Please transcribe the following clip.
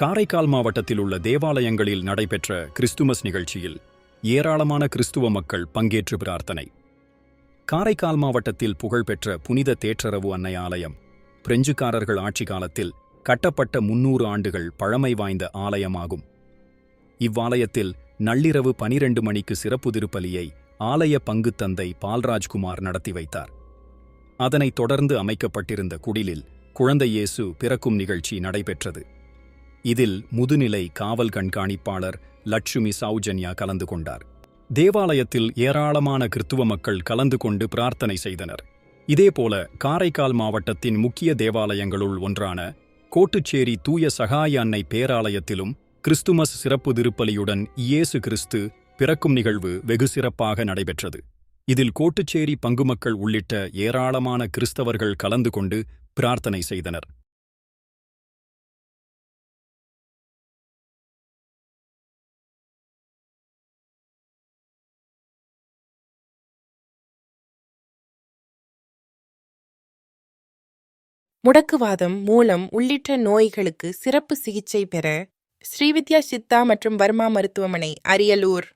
காரைக்கால் மாவட்டத்தில் உள்ள தேவாலயங்களில் நடைபெற்ற கிறிஸ்துமஸ் நிகழ்ச்சியில் ஏராளமான கிறிஸ்துவ மக்கள் பங்கேற்று பிரார்த்தனை. காரைக்கால் மாவட்டத்தில் புகழ்பெற்ற புனித தேற்றரவு அன்னை ஆலயம் பிரெஞ்சுக்காரர்கள் ஆட்சி காலத்தில் கட்டப்பட்ட 300 ஆண்டுகள் பழமை வாய்ந்த ஆலயமாகும். இவ்வாலயத்தில் நள்ளிரவு 12 மணிக்கு சிறப்பு திருப்பலியை ஆலய பங்குத்தந்தை பால்ராஜ்குமார் நடத்தி வைத்தார். அதனைத் தொடர்ந்து அமைக்கப்பட்டிருந்த குடிலில் குழந்தை இயேசு பிறக்கும் நிகழ்ச்சி நடைபெற்றது. இதில் முதுநிலை காவல் கண்காணிப்பாளர் லட்சுமி சௌஜன்யா கலந்து கொண்டார். தேவாலயத்தில் ஏராளமான கிறித்துவ மக்கள் கலந்து கொண்டு பிரார்த்தனை செய்தனர். இதேபோல காரைக்கால் மாவட்டத்தின் முக்கிய தேவாலயங்களுள் ஒன்றான கோட்டுச்சேரி தூய சகாய அன்னை பேராலயத்திலும் கிறிஸ்துமஸ் சிறப்பு திருப்பலியுடன் இயேசு கிறிஸ்து பிறக்கும் நிகழ்வு வெகு சிறப்பாக நடைபெற்றது. இதில் கோட்டுச்சேரி பங்குமக்கள் உள்ளிட்ட ஏராளமான கிறிஸ்தவர்கள் கலந்து கொண்டு பிரார்த்தனை செய்தனர். முடக்குவாதம், மூலம் உள்ளிட்ட நோய்களுக்கு சிறப்பு சிகிச்சை பெற ஸ்ரீவித்யா சித்தா மற்றும் வர்மா மருத்துவமனை, அரியலூர்.